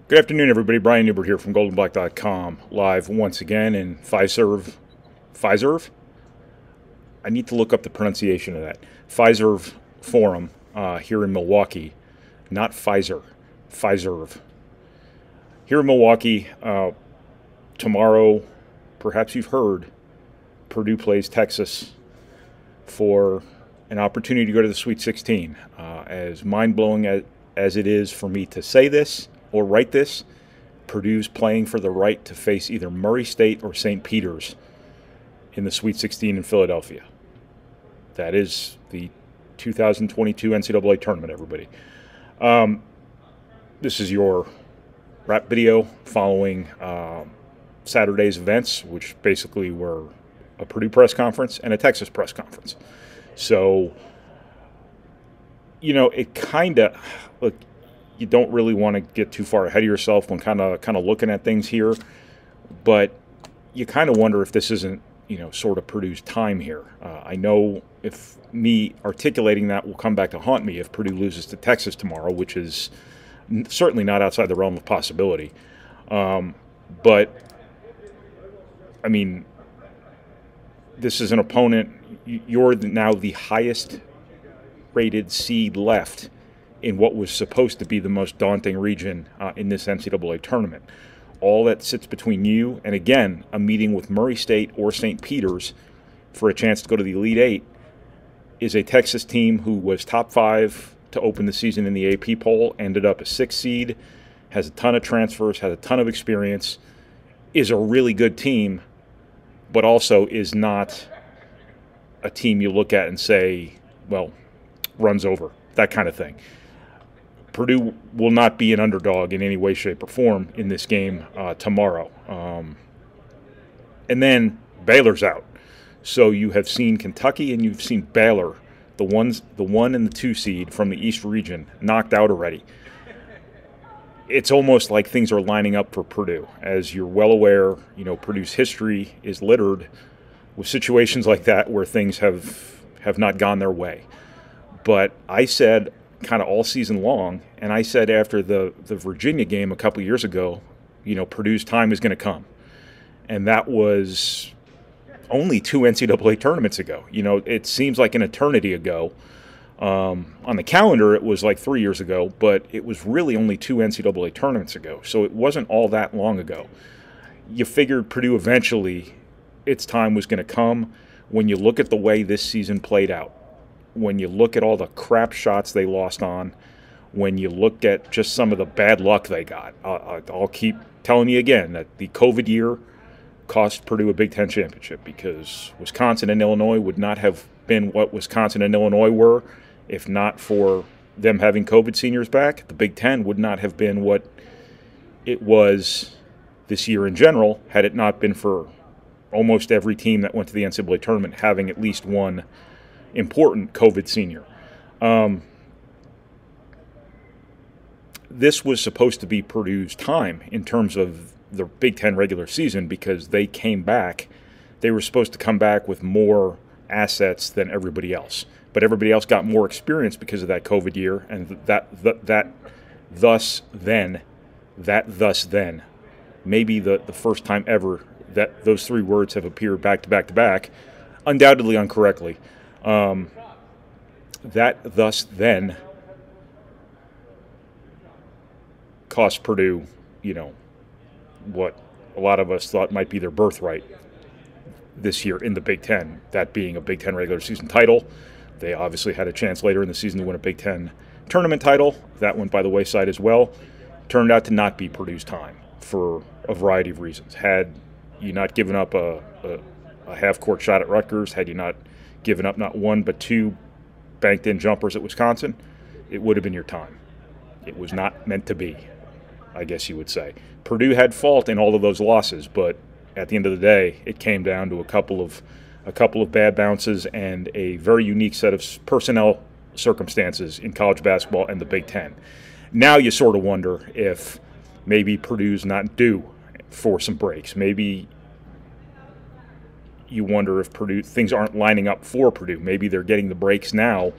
Good afternoon, everybody. Brian Neubert here from goldenblack.com, live once again in Fiserv. I need to look up the pronunciation of that. Fiserv Forum here in Milwaukee, not Pfizer. Fiserv. Here in Milwaukee, tomorrow, perhaps you've heard, Purdue plays Texas for an opportunity to go to the Sweet 16. As mind-blowing as it is for me to say this or write this, Purdue's playing for the right to face either Murray State or St. Peter's in the Sweet 16 in Philadelphia. That is the 2022 NCAA Tournament, everybody. This is your wrap video following Saturday's events, which basically were a Purdue press conference and a Texas press conference. So, it kind of, look, you don't really want to get too far ahead of yourself when kind of looking at things here, but you kind of wonder if this isn't, sort of Purdue's time here. I know if me articulating that will come back to haunt me if Purdue loses to Texas tomorrow, which is certainly not outside the realm of possibility. But, I mean, this is an opponent. You're now the highest rated seed left in what was supposed to be the most daunting region in this NCAA tournament. All that sits between you and, again, a meeting with Murray State or St. Peter's for a chance to go to the Elite Eight is a Texas team who was top 5 to open the season in the AP poll, ended up a 6th seed, has a ton of transfers, has a ton of experience, is a really good team, but also is not a team you look at and say, well, runs over, that kind of thing. Purdue will not be an underdog in any way, shape, or form in this game tomorrow. And then Baylor's out. So you have seen Kentucky and you've seen Baylor, the 1 and the 2 seed from the East region, knocked out already. It's almost like things are lining up for Purdue. As you're well aware, Purdue's history is littered with situations like that where things have not gone their way. But I said kind of all season long, and I said after the Virginia game a couple years ago, Purdue's time is going to come. And that was only 2 NCAA tournaments ago. It seems like an eternity ago. On the calendar, it was like 3 years ago, but it was really only 2 NCAA tournaments ago. So it wasn't all that long ago. You figured Purdue eventually, its time was going to come. When you look at the way this season played out, when you look at all the crap shots they lost on, when you look at just some of the bad luck they got, I'll keep telling you again that the COVID year cost Purdue a Big Ten championship, because Wisconsin and Illinois would not have been what Wisconsin and Illinois were if not for them having COVID seniors back. The Big Ten would not have been what it was this year in general had it not been for almost every team that went to the NCAA tournament having at least one important COVID senior. This was supposed to be Purdue's time in terms of the Big Ten regular season, because they came back. They were supposed to come back with more assets than everybody else. But everybody else got more experience because of that COVID year, and that thus then, maybe the first time ever that those 3 words have appeared back to back to back, undoubtedly incorrectly. That thus then cost Purdue, what a lot of us thought might be their birthright this year in the Big Ten, that being a Big Ten regular season title. They obviously had a chance later in the season to win a Big Ten tournament title. That went by the wayside as well. Turned out to not be Purdue's time for a variety of reasons. Had you not given up a half-court shot at Rutgers, had you not given up not 1 but 2 banked-in jumpers at Wisconsin, it would have been your time. It was not meant to be, I guess you would say. Purdue had fault in all of those losses, but at the end of the day, it came down to a couple of bad bounces and a very unique set of personnel circumstances in college basketball and the Big Ten. Now you sort of wonder if maybe Purdue's not due for some breaks. Maybe you wonder if things aren't lining up for Purdue. Maybe they're getting the breaks now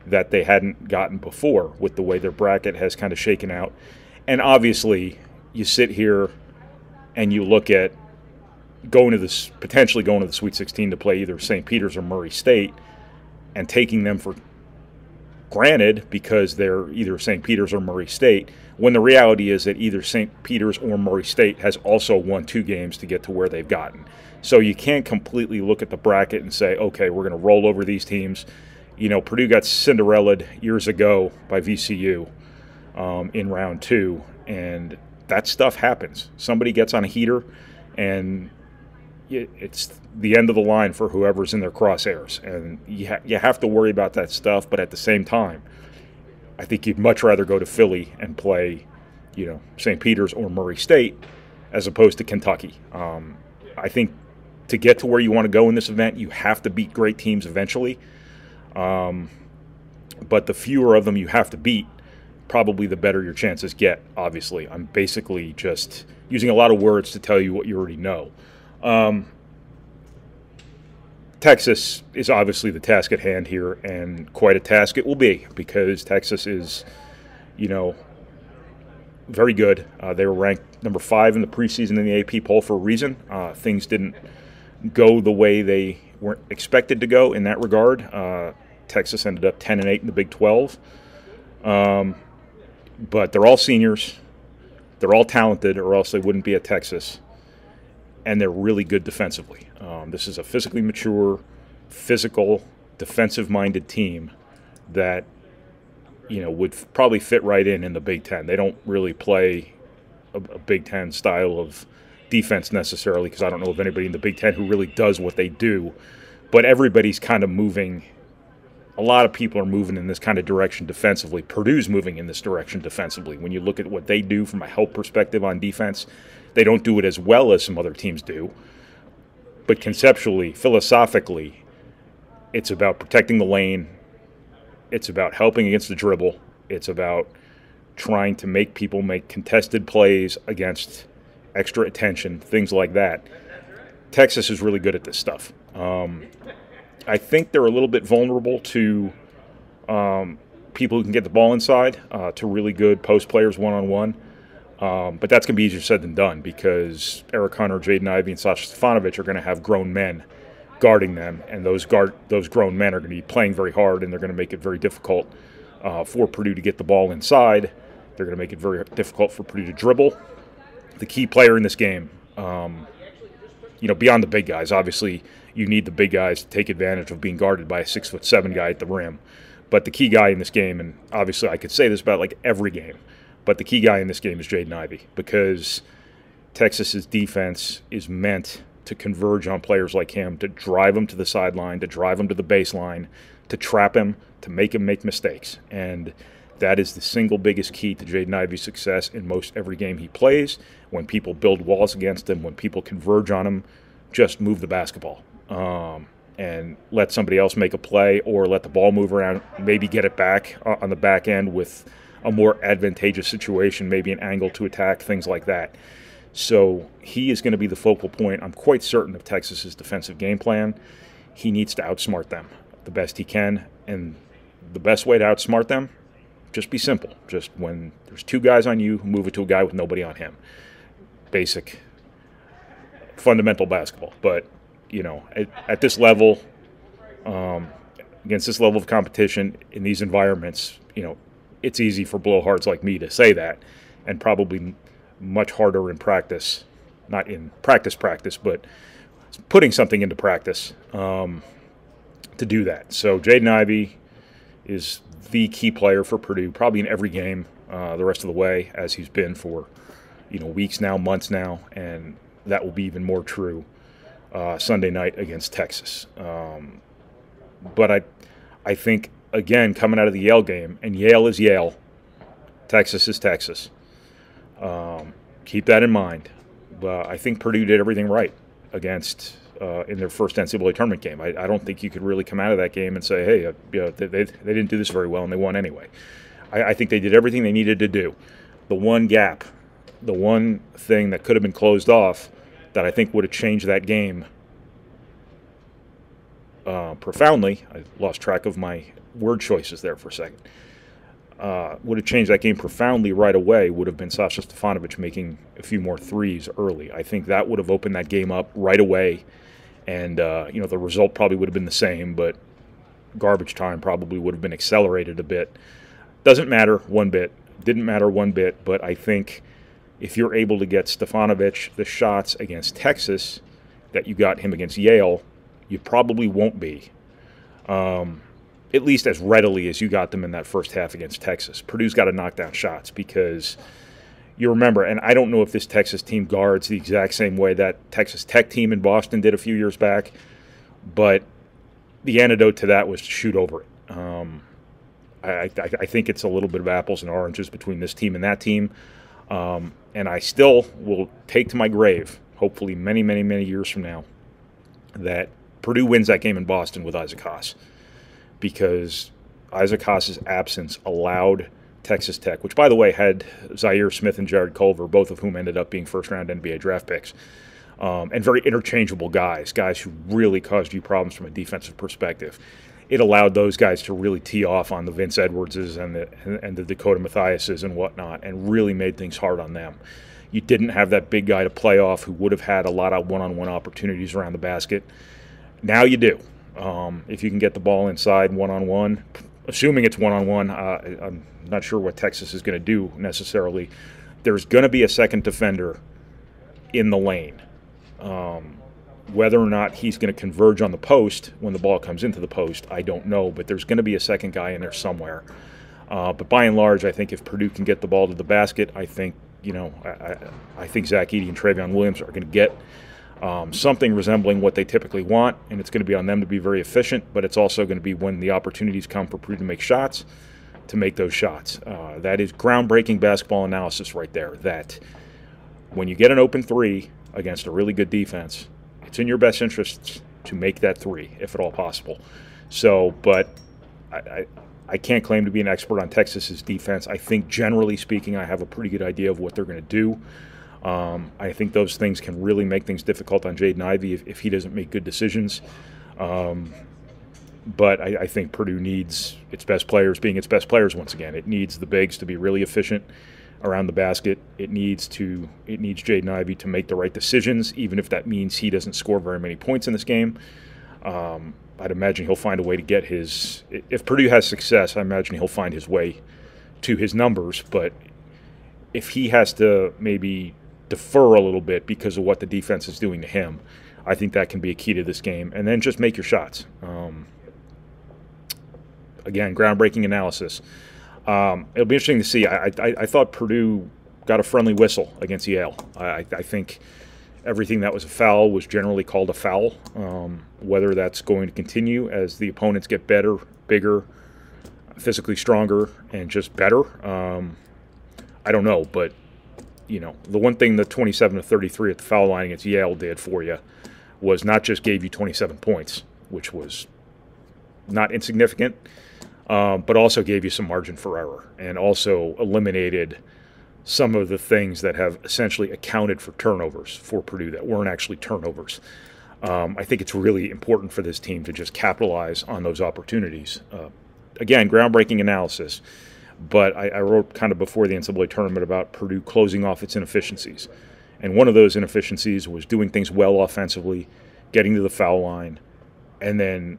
that they hadn't gotten before with the way their bracket has kind of shaken out. And obviously, you sit here and you look at potentially going to the Sweet 16 to play either St. Peter's or Murray State, and taking them for granted because they're either St. Peter's or Murray State, when the reality is that either St. Peter's or Murray State has also won 2 games to get to where they've gotten. So you can't completely look at the bracket and say, okay, we're going to roll over these teams. You know, Purdue got Cinderella'd years ago by VCU in round 2, and that stuff happens. Somebody gets on a heater, and it's the end of the line for whoever's in their crosshairs. And you have to worry about that stuff, but at the same time, I think you'd much rather go to Philly and play, you know, St. Peter's or Murray State as opposed to Kentucky. I think to get to where you want to go in this event, you have to beat great teams eventually. But the fewer of them you have to beat, probably the better your chances get, obviously. I'm basically just using a lot of words to tell you what you already know. Texas is obviously the task at hand here, and quite a task it will be, because Texas is, you know, very good. They were ranked number 5 in the preseason in the AP poll for a reason. Things didn't go the way they weren't expected to go in that regard. Texas ended up 10-8 in the Big 12. But they're all seniors. They're all talented, or else they wouldn't be at Texas. And they're really good defensively. This is a physically mature, physical, defensive-minded team that, you know, would probably fit right in the Big Ten. They don't really play a Big Ten style of defense necessarily, because I don't know of anybody in the Big Ten who really does what they do. But everybody's kind of moving. A lot of people are moving in this kind of direction defensively. Purdue's moving in this direction defensively. When you look at what they do from a help perspective on defense, they don't do it as well as some other teams do. But conceptually, philosophically, it's about protecting the lane. It's about helping against the dribble. It's about trying to make people make contested plays against extra attention, things like that. Texas is really good at this stuff. I think they're a little bit vulnerable to people who can get the ball inside, to really good post players one-on-one. But that's going to be easier said than done, because Eric Hunter, Jaden Ivey, and Sasha Stefanovic are going to have grown men guarding them, and those grown men are going to be playing very hard, and they're going to make it very difficult for Purdue to get the ball inside. They're going to make it very difficult for Purdue to dribble. The key player in this game, you know, beyond the big guys, obviously you need the big guys to take advantage of being guarded by a 6'7" guy at the rim. But the key guy in this game, and obviously I could say this about like every game, but the key guy in this game is Jaden Ivey, because Texas's defense is meant to converge on players like him, to drive him to the sideline, to drive him to the baseline, to trap him, to make him make mistakes. And that is the single biggest key to Jaden Ivey's success in most every game he plays. When people build walls against him, when people converge on him, just move the basketball and let somebody else make a play, or let the ball move around, maybe get it back on the back end with a more advantageous situation, maybe an angle to attack, things like that. So he is going to be the focal point, I'm quite certain, of Texas's defensive game plan. He needs to outsmart them the best he can, and the best way to outsmart them, just be simple. Just when there's 2 guys on you, move it to a guy with nobody on him. Basic, fundamental basketball. But, you know, at this level, against this level of competition in these environments, you know, it's easy for blowhards like me to say that, and probably much harder in practice, not in practice, but putting something into practice to do that. So Jaden Ivey is the key player for Purdue, probably in every game the rest of the way, as he's been for, you know, weeks now, months now, and that will be even more true Sunday night against Texas. But I think, again, coming out of the Yale game, and Yale is Yale, Texas is Texas. Keep that in mind. But I think Purdue did everything right against in their first NCAA tournament game. I don't think you could really come out of that game and say, hey, you know, they didn't do this very well and they won anyway. I think they did everything they needed to do. The one gap, the one thing that could have been closed off that I think would have changed that game profoundly, I lost track of my word choices there for a second, would have changed that game profoundly right away would have been Sasha Stefanovic making a few more threes early. I think that would have opened that game up right away, and the result probably would have been the same, but garbage time probably would have been accelerated a bit. Doesn't matter one bit. Didn't matter one bit, but I think if you're able to get Stefanovic the shots against Texas that you got him against Yale, you probably won't be, at least as readily as you got them in that first half against Texas. Purdue's got to knock down shots because you remember, and I don't know if this Texas team guards the exact same way that Texas Tech team in Boston did a few years back, but the antidote to that was to shoot over it. I think it's a little bit of apples and oranges between this team and that team. And I still will take to my grave, hopefully many, many, many years from now, that Purdue wins that game in Boston with Isaac Haas. Because Isaac Haas's absence allowed Texas Tech, which, by the way, had Zaire Smith and Jared Culver, both of whom ended up being first-round NBA draft picks, and very interchangeable guys who really caused you problems from a defensive perspective. It allowed those guys to really tee off on the Vince Edwardses and the Dakota Mathiases and whatnot, and really made things hard on them. You didn't have that big guy to play off who would have had a lot of one-on-one opportunities around the basket. Now you do. If you can get the ball inside one-on-one, assuming it's one-on-one, I'm not sure what Texas is going to do necessarily. There's going to be a second defender in the lane. Whether or not he's going to converge on the post when the ball comes into the post, I don't know, but there's going to be a second guy in there somewhere. But by and large, I think if Purdue can get the ball to the basket, I think I think Zach Edey and Travion Williams are going to get something resembling what they typically want, and it's going to be on them to be very efficient, but it's also going to be when the opportunities come for Purdue to make shots, to make those shots. That is groundbreaking basketball analysis right there, that when you get an open three against a really good defense, it's in your best interest to make that three, if at all possible. So, but I can't claim to be an expert on Texas's defense. I think, generally speaking, I have a pretty good idea of what they're going to do. I think those things can really make things difficult on Jaden Ivey if he doesn't make good decisions. But I think Purdue needs its best players being its best players once again. It needs the bigs to be really efficient around the basket. It needs Jaden Ivey to make the right decisions, even if that means he doesn't score very many points in this game. I'd imagine he'll find a way to get his – if Purdue has success, I imagine he'll find his way to his numbers. But if he has to maybe defer a little bit because of what the defense is doing to him, I think that can be a key to this game. And then just make your shots. Again, groundbreaking analysis. It'll be interesting to see. I thought Purdue got a friendly whistle against Yale. I think everything that was a foul was generally called a foul. Whether that's going to continue as the opponents get better, bigger, physically stronger, and just better, I don't know. But the one thing the 27-33 at the foul line against Yale did for you was not just gave you 27 points, which was not insignificant, but also gave you some margin for error and also eliminated some of the things that have essentially accounted for turnovers for Purdue that weren't actually turnovers. I think it's really important for this team to just capitalize on those opportunities. Again, groundbreaking analysis, but I wrote kind of before the NCAA tournament about Purdue closing off its inefficiencies. And one of those inefficiencies was doing things well offensively, getting to the foul line, and then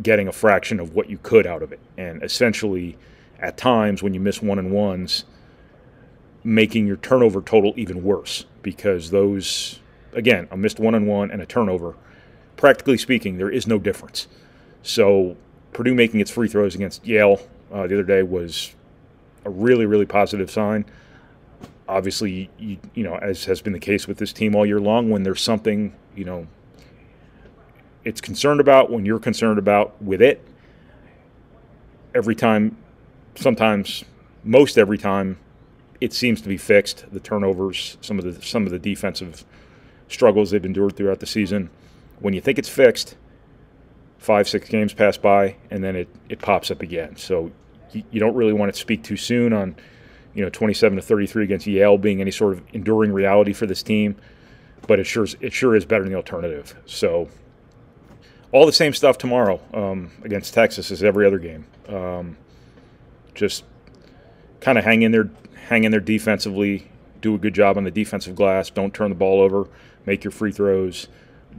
getting a fraction of what you could out of it. And essentially, at times, when you miss one-and-ones, making your turnover total even worse, because those, again, a missed one-on-one and a turnover, practically speaking, there is no difference. So Purdue making its free throws against Yale the other day was a really, really positive sign. Obviously, as has been the case with this team all year long, when there's something, it's concerned about, when you're concerned about with it, every time, sometimes, most every time, it seems to be fixed. The turnovers, some of the defensive struggles they've endured throughout the season. When you think it's fixed, 5-6 games pass by, and then it pops up again. So you don't really want to speak too soon on 27-33 against Yale being any sort of enduring reality for this team, but it sure is better than the alternative. So all the same stuff tomorrow against Texas as every other game. Just kind of hang in there defensively, do a good job on the defensive glass, don't turn the ball over, make your free throws,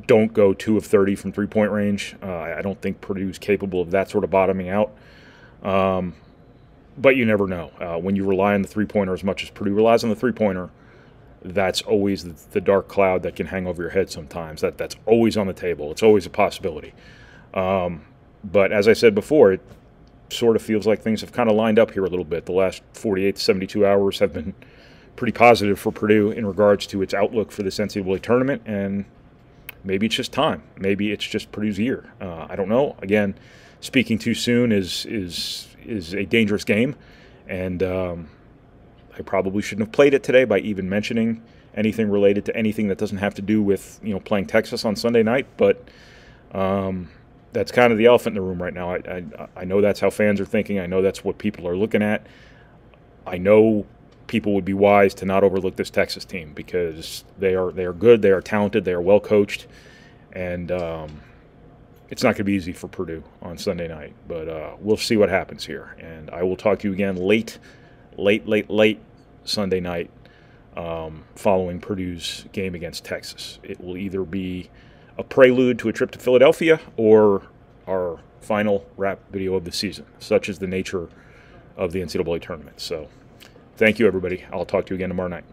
don't go 2 of 30 from three-point range. I don't think Purdue's capable of that sort of bottoming out. But you never know. When you rely on the three-pointer as much as Purdue relies on the three-pointer, that's always the dark cloud that can hang over your head sometimes. That's always on the table. It's always a possibility. But as I said before, it sort of feels like things have kind of lined up here a little bit. The last 48 to 72 hours have been pretty positive for Purdue in regards to its outlook for this NCAA tournament, and maybe it's just time. Maybe it's just Purdue's year. I don't know. Again, speaking too soon is a dangerous game, and I probably shouldn't have played it today by even mentioning anything related to anything that doesn't have to do with playing Texas on Sunday night. But that's kind of the elephant in the room right now. I know that's how fans are thinking. I know that's what people are looking at. I know people would be wise to not overlook this Texas team because they are good, they are talented, they are well coached, and it's not going to be easy for Purdue on Sunday night. But we'll see what happens here, and I will talk to you again late Sunday night following Purdue's game against Texas. It will either be a prelude to a trip to Philadelphia or our final wrap video of the season. Such is the nature of the NCAA tournament. So thank you, everybody. I'll talk to you again tomorrow night.